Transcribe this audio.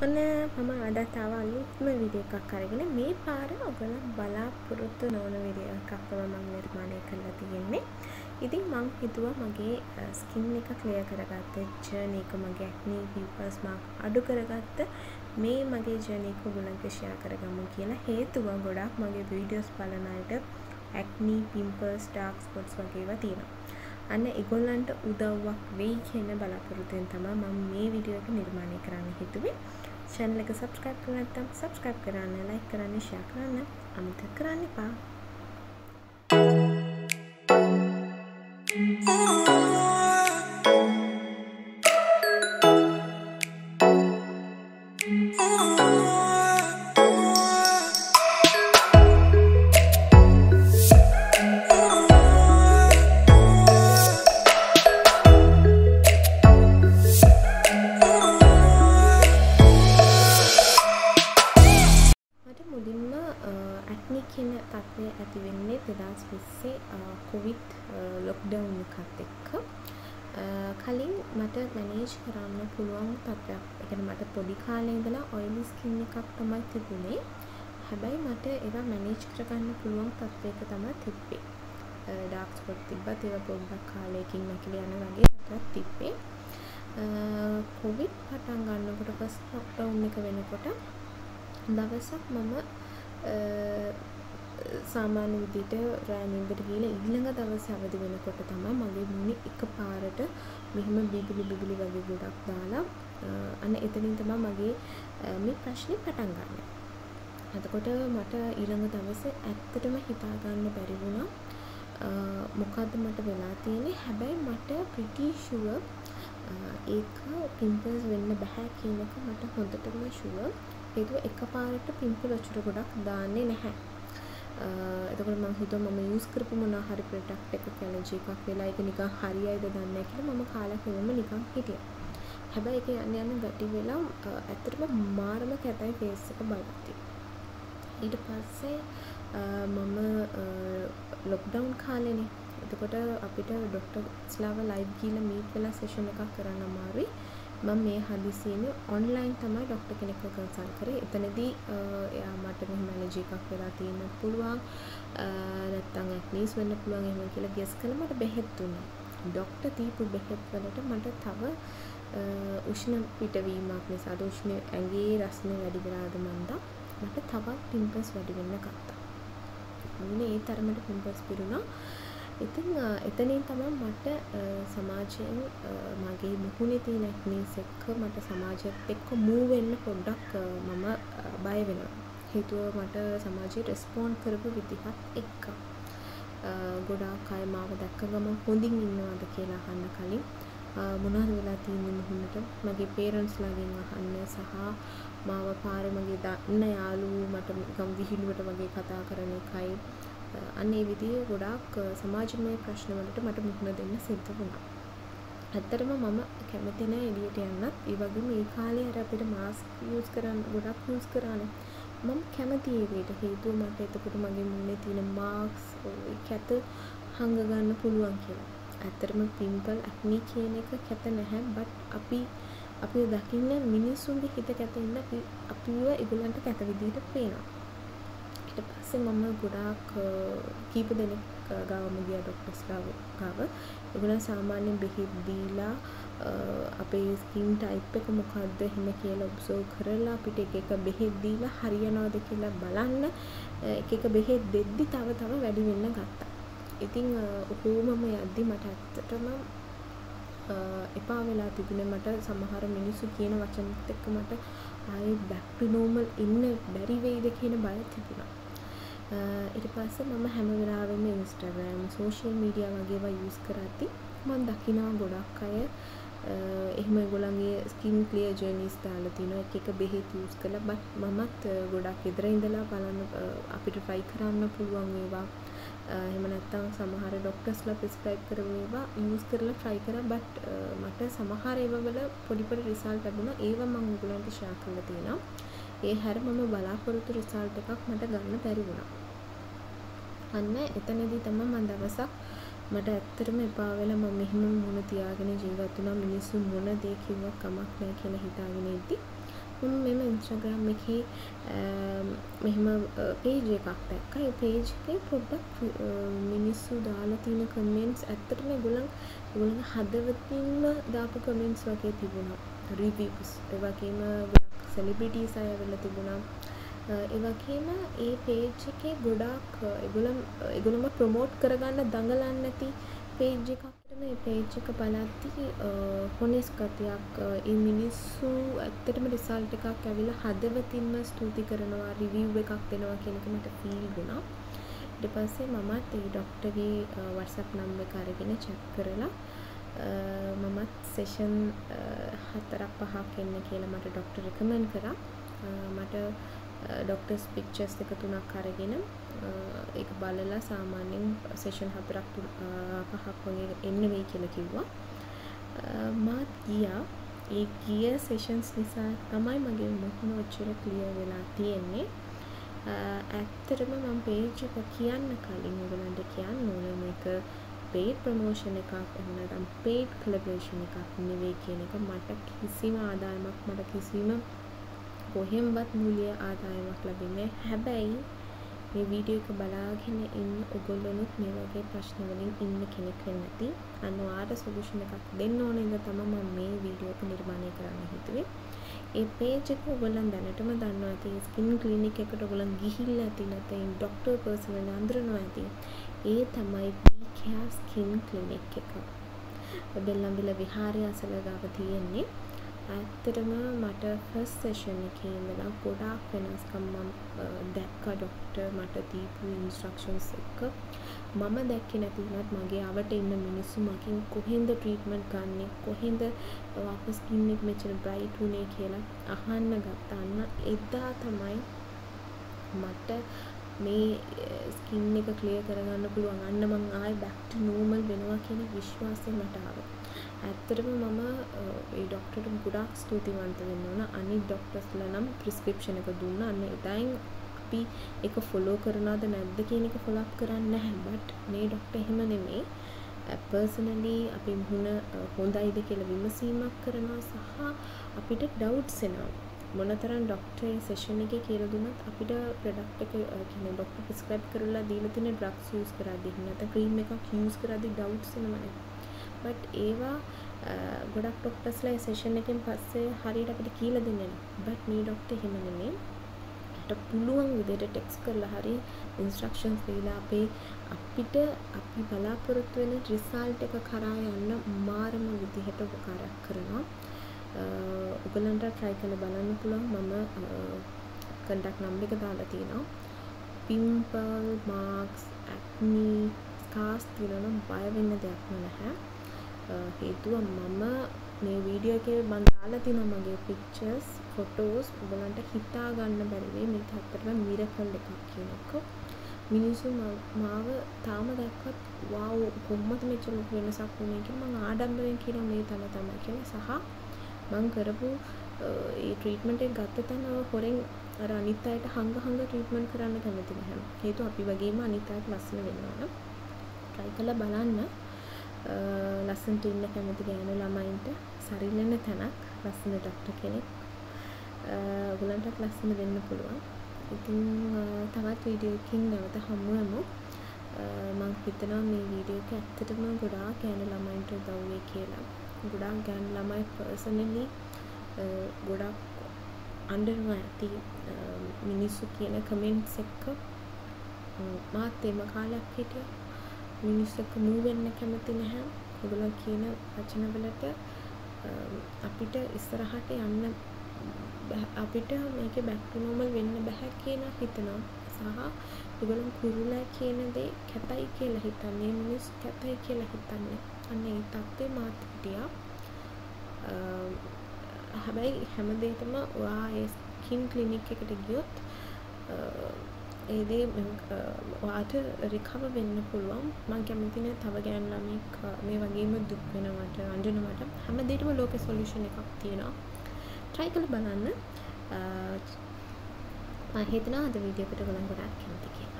ඔන්න මම අදත් ආව අලුත්ම වීඩියෝ එකක් අරගෙන මේ පාර ඔයගොල්ලෝ බලාපොරොත්තු නොවන වීඩියෝ එකක් තමයි මම නිර්මාණය කරලා තියෙන්නේ. ඉතින් මම හිතුවා මගේ ස්කින් එක ක්ලියර් කරගත්ත ජර්නි එක මගේ ඇක්නි පිම්පල්ස් මාක් අඩු කරගත්ත මේ මගේ ජර්නි එක ඔයගොල්ලන්ට ෂෙයා කරගමු කියලා. හේතුව ගොඩක් මගේ වීඩියෝස් බලන අයට ඇක්නි පිම්පල්ස් ඩාර්ක් ස්පොට්ස් වගේ ඒවා තියෙනවා. අන්න ඒගොල්ලන්ට උදව්වක් වෙයි කියන බලාපොරොත්තුෙන් තමයි මම මේ වීඩියෝ එක නිර්මාණය කරන්න හිතුවේ. channel එක subscribe කරලා නැත්නම් subscribe කරන්න, like කරන්න, share කරන්න අමතක කරන්න එපා. ඇක්නි කියන තත්ත්වය ඇති වෙන්නේ 2020 කොවිඩ් ලොක්ඩවුන් එකත් එක්ක. කලින් මට මැනේජ් කරන්න පුළුවන් තත්ත්වයක්. ඒ කියන්නේ මට පොඩි කාලේ ඉඳලා ඔයිලි ස්කින් එකක් තමයි තිබුණේ. හැබැයි මට ඒවා මැනේජ් කරගන්න පුළුවන් තත්ත්වයක තමයි තිබ්බේ. ඩාර්ක් ස්පොට් තිබ්බත් ඒවා පොඩ්ඩක් කාලයකින් නැකිලා යන වගේ තත්ත්වයක් තිබ්බේ. කොවිඩ් පටන් ගන්නකොට ෆස්ට් ලොක්ඩවුන් එක වෙනකොට දවසක් මම සාමාන්‍ය විදිහට රෑ නිින්දට ගිහලා ඊළඟ දවසේ අවදි වෙනකොට තමයි මගේ මුණේ එකපාරට මෙහෙම බිබිලි වගේ ගොඩක් දාලා අන්න එතනින් තමයි මගේ මේ ප්‍රශ්නේ පටන් ගන්න. එතකොට මට ඊළඟ දවසේ ඇත්තටම හිතා ගන්න බැරි වුණා මොකද්ද මට වෙලා තියෙන්නේ. හැබැයි මට pretty sure ඒක පිම්පල්ස් වෙන්න බෑ කියන එක මට හොඳටම sure. ඒකෝ එකපාරට පිම්පල් ඔච්චර ගොඩක් දාන්නේ නැහැ. එතකොට මම හිතුවා මම යූස් කරපු මොනවා හරි ප්‍රොඩක්ට් එකක් ඇලර්ජි එකක් වෙලා ඒක නිකන් හරියයිද දන්නේ නැහැ කියලා මම කාලයක් වෙනම නිකන් හිටියා. හැබැයි ඒක යන්න ගටි වෙලා ඇත්තටම මාරම කැතයි ෆේස් එක බලද්දි. ඊට පස්සේ මම ලොක්ඩවුන් කාලේනේ. එතකොට අපිට ඩොක්ටර්ස්ලාව ලයිව් ගිහලා මීට් වෙලා සෙෂන් එකක් කරන්න අමාරුයි. මම මේ හදිසියෙම ඔන්ලයින් තමයි ડોක්ටර් කෙනෙක්ව කන්සල්ට් කරේ. එතනදී එයා මට මෙහෙම ඇලර්ජි එකක් වෙලා තියෙන්න පුළුවන්. නැත්තම් ඇක්නිස් වෙන්න පුළුවන් එහෙම කියලා ගෙස් කළා මට බෙහෙත් දුන්නා. ડોක්ටර් දීපු බෙහෙත් වලට මට තව උෂ්ණ පිටවීමක් නිසා උෂ්ණ ඇඟේ රස්නේ වැඩි වෙලාද මන්දා මට තවත් පිම්පල්ස් වැඩි වෙන්න ගත්තා. මොන්නේ ඒ තරමට පිම්පල්ස් පිරුණා. ඉතින් එතනින් තමයි මට සමාජයෙන් මගේ මුහුණේ තියෙන ඇක්නිස් එක්ක මට සමාජයත් එක්ක මූව් වෙන්න පොඩ්ඩක් මම බය වෙනවා. හේතුව මට සමාජයේ රෙස්පොන්ඩ් කරපු විදිහත් එක්ක ගොඩාක් අය මාව දැක්ක ගමන් හොඳින් ඉන්නවද කියලා අහන්න කලින් මොනවද වෙලා තියෙන්නේ මුහුණට මගේ පේරන්ට්ස්ලාගෙන් අහන්න සහ මාව පාරේ මගේ දන්න යාළුවෝ මට ගම් විහිළුවට වගේ කතා කරන එකයි අනේ විදිහේ ගොඩාක් සමාජමය ප්‍රශ්න වලට මට මුහුණ දෙන්න සිද්ධ වුණා. ඇත්තටම මම කැමති නෑ එළියට යන්නත්. ඒ වගේම මේ කාලේ අර අපිට මාස්ක් යූස් කරන්න ගොඩක් යූස් කරානේ. මම කැමති ඒකට හේතුව මට එතකොට මගේ මුහුණේ තියෙන මාක්ස් කැත හංග ගන්න පුළුවන් කියලා. ඇත්තටම පිම්පල් ඇක්නි කියන එක කැත නැහැ. බට් අපි දකින්න මිනිස්සුන්ගේ හිත කැත ඉන්න අපිව ඒගොල්ලන්ට කැත විදිහට පේනවා. ඊට පස්සේ මම ගොඩාක් කීප දෙනෙක් ගාවම ගියා ડોක්ටර්ස්ලා ගාව. ඒගොල්ලන් සාමාන්‍යයෙන් බෙහෙත් දීලා අපේ ස්කින් ටයිප් එක මොකක්ද එහෙම කියලා ඔබ්සර්ව් කරලා අපිට එක එක බෙහෙත් දීලා හරියනවද කියලා බලන්න එක එක බෙහෙත් දෙද්දි තව වැඩි වෙන්න ගත්තා. ඉතින් ඔහොමම යද්දි මට ඇත්තටම එපා වෙලා තිබුණේ. මට සමහර මිනිස්සු කියන වචනත් එක්ක මට ආයේ back to normal ඉන්න බැරි වෙයිද කියන බය තිබුණා. ඊට පස්සේ මම හැම වෙලාවෙම Instagram social media වගේ ඒවා use කරද්දි මම දකිනවා ගොඩක් අය එහෙම ඒගොල්ලන්ගේ skin clear journeys දාලා තිනවා එක බෙහෙත් use කරලා. බත් මමත් ගොඩක් ඉදර ඉඳලා බලන්න අපිට try කරන්න පුළුවන් ඒවා. එහෙම නැත්නම් සමහර ડોක්ටර්ස්ලා prescribe කරපු ඒවා use කරලා try කරා. බට් මට සමහර ඒවා වල පොඩි රිසල්ට් ලැබුණා. ඒවා මම ඔයගලන්ට share කරලා තියෙනවා. ඒ හැර මම බලාපොරොත්තු රිසල්ට් එකක් මට ගන්න බැරි වුණා. අන්න එතනදී තමයි මම දවසක් මට ඇත්තටම එපා වෙලා මම මෙහෙම මුණ තියාගෙන ජීවත් වුණා. මිනිස්සු මොන දේ කිව්වත් කමක් නැහැ කියලා හිතාගෙන ඉද්දි මම මෙම Instagram එකේ මෙහෙම page එකක් දැක්කා. ඒ page එකේ පොඩ්ඩක් මිනිස්සු දාලා තියෙන comments ඇත්තටම ඒගොල්ලන්ගේ හදවතින්ම දාපු comments වගේ තිබුණා. reviews ඒ වගේම ගොඩක් celebrities අය වෙලා තිබුණා. ඒ වගේම ඒ page එකේ ගොඩක් ඒගොල්ලන්ම promote කරගන්න දඟලන්නේ නැති page එකක්. මේ page එක බලද්දි honest ගතියක් ඒ මිනිස්සු ඇත්තටම result එකක් ඇවිල්ලා හදවතින්ම ස්තුති කරනවා review එකක් දෙනවා කියන එක මට feel වුණා. ඊට පස්සේ මමත් ඒ ડોක්ටර්ගේ WhatsApp number එක අරගෙන check කරලා මමත් session 4-5ක් එන්න කියලා මට ડોක්ටර් recommend කරා. මට doctors pictures එක තුනක් අරගෙන ඒක බලලා සාමාන්‍යයෙන් session 4-5ක් වගේ එන්න වෙයි කියලා කිව්වා. මාත් ගියා. ඒ ගිය sessions නිසා තමයි මගේ මුහුණ ඔච්චර clear වෙලා තියෙන්නේ. ඇත්තටම මම page එක කියන්න කලින් ඔයගලන්ට කියන්න ඕනේ මේක paid promotion එකක් එහෙම නැත්නම් paid collaboration එකක් නෙවෙයි කියන එක. මට කිසිම ආදායමක් මට කිසිම කොහෙන්වත් මූල්‍ය ආදායමක් ලැබෙන්නේ. හැබැයි මේ වීඩියෝ එක බලාගෙන ඉන්න ඔයගොල්ලොනුත් මේ වගේ ප්‍රශ්න වලින් ඉන්න කෙනෙක් වෙන්න ඇති. අන්න ඔයාලට සොලියුෂන් එකක් දෙන්න ඕන ඉඳ තමයි මම මේ වීඩියෝ එක නිර්මාණය කරන්න හිතුවේ. ඒ page එක ඔයගොල්ලන් දැනටම දන්නවා ඇති. ස්කින් ක්ලිනික් එකට ඔයගොල්ලන් ගිහිල්ලා ඇති නැත්නම් ડોක්ටර් පර්සනල් අඳුරනවා ඇති. ඒ තමයි BCare Skin Clinic එක. බෙල්ලම්විල විහාරය අසල ගාව තියෙන්නේ. ඇත්තටම මට ෆස්ට් සෙෂන් එකේ ඉඳලා ගොඩාක් වෙනස්කම් මම දැක්කා ડોක්ටර් මට දීපු ඉන්ස්ට්‍රක්ෂන්ස් එක. මම දැක්කේ නැති වුණත් මගේ අවට ඉන්න මිනිස්සු මකින් කොහෙන්ද ට්‍රීට්මන්ට් ගන්නෙ කොහෙන්ද අපේ ස්කින් එක මෙච්චර බ්‍රයිට් වුනේ කියලා අහන්න ගත්තා. එදා තමයි මට මේ ස්කින් එක ක්ලියර් කරගන්න පුළුවන්. අන්න මං ආයෙ back to normal වෙනවා කියන විශ්වාසය මට ආවා. ඇත්තටම මම ඒ ડોක්ටර්ට ගොඩාක් ස්තුතිවන්ත වෙන්න ඕන. අනිත් ડોක්ටර්ස්ලා නම් ප්‍රිස්ක්‍රිප්ෂන් එක දුන්නා. අන්න එදායින් අපි ඒක ෆලෝ කරනවද නැද්ද කියන එක ෆලෝ අප් කරන්නේ නැහැ. බට් මේ ડોක්ටර් එහෙම නෙමෙයි. පර්සනලි අපි මුහුණ හොඳයිද කියලා විමසීමක් කරනවා සහ අපිට ඩවුට්ස් එනවා. මොනතරම් ડોක්ටර් ඒ සෙෂන් එකේ කියලා දුන්නත් අපිට ප්‍රොඩක්ට් එක කියන්නේ ડોක්ටර් ප්‍රිස්ක්‍රයිබ් කරලා දීලා තියෙන ඩ්‍රග්ස් යූස් කරද්දී නැත්නම් ක්‍රීම් එකක් යූස් කරද්දී ඩවුට්ස් එනවනේ. බට් ඒවා ගොඩක් ડોක්ටර්ස්ලා ඒ සෙෂන් එකෙන් පස්සේ හරියට අපිට කියලා දෙන්නේ නැහැ. බට් මේ ડોක්ටර් එහෙම නෙමෙයි. අපිට පුළුවන් විදිහට ටෙක්ස්ට් කරලා හරි ඉන්ස්ට්‍රක්ෂන්ස් දීලා අපිට අපි බලාපොරොත්තු වෙන රිසල්ට් එක කරා යන්න මාරම විදිහට උපකාරයක් කරනවා. ඔයගලන්ට try කරලා බලන්න පුළුවන්. මම contact number එක දාලා තියෙනවා. pimple marks acne scars තියෙනවා බය වෙන්න දෙයක් නැහැ. හේතුව මම මේ වීඩියෝ එකේ මම දාලා තියෙනවා මගේ pictures photos ඔයගලන්ට හිතා ගන්න බැරි වෙයි මේක ඇත්තටම miracle එකක් කියන එක. මිනිස්සු මාව තාම දැක්කත් wow කොහොමද මෙච්චර ලොකු වෙනසක් වුනේ කියලා මම ආඩම්බරෙන් කියනවා මේ තමයි කියලා. සහ මම කරපු ඒ ට්‍රීට්මන්ට් එක ගත්ත තැන හොරෙන් අර අනිත් අයට හංග ට්‍රීට්මන්ට් කරන්න කැමති නැහැ. හේතුව අපි වගේම අනිත් අයට ලස්සන වෙන්න ඕන. try කරලා බලන්න. ලස්සනට ඉන්න කැමති ගෑනු ළමයින්ට සරිලන තැනක් ලස්සන ડોක්ටර් කෙනෙක්. ඔයගලන්ටත් ලස්සන වෙන්න පුළුවන්. ඉතින් තවත් වීඩියෝ එකකින් නැවත හමු වෙමු. මම හිතනවා මේ වීඩියෝ එක ඇත්තටම ගොඩාක් ගෑනු ළමයින්ට උදව් වෙයි කියලා. ගොඩාක් ගෑනු ළමයි පර්සනලි ගොඩාක් අඬනවා ඇති මිනිස්සු කියන කමෙන්ට්ස් එක. මාත් එම කාලයක් හිටියා. මිනිස්සු එක්ක මූව් වෙන්න කැමති නැහැ. ඒගොල්ලෝ කියන වචන වලට අපිට ඉස්සරහට යන්න අපිට මේකේ back to normal වෙන්න බෑ කියලා හිතනවා. සහ ඒගොල්ලෝ කුරුලා කියන දේ කැතයි කියලා හිතන්නේ. මිනිස්සු කැතයි කියලා හිතන්නේ. අන්න ඒ තත්ත්වේ මාත් හිටියා. හැබැයි හැමදේටම ඔයා ඒ ස්කින් ක්ලිනික් එකට ගියොත් ඒ දේ ඔයාට රිකවර් වෙන්න පුළුවන්. මම කැමති නෑ තව ගෑනු ළමෙක් මේ වගේම දුක් වෙනවට අඬනවට. හැමදේටම ලෝකේ සොලියුෂන් එකක් තියෙනවා. try කරලා බලන්න. මම හිතනවා අද වීඩියෝ එකට ගොඩක් කැමති කියලා.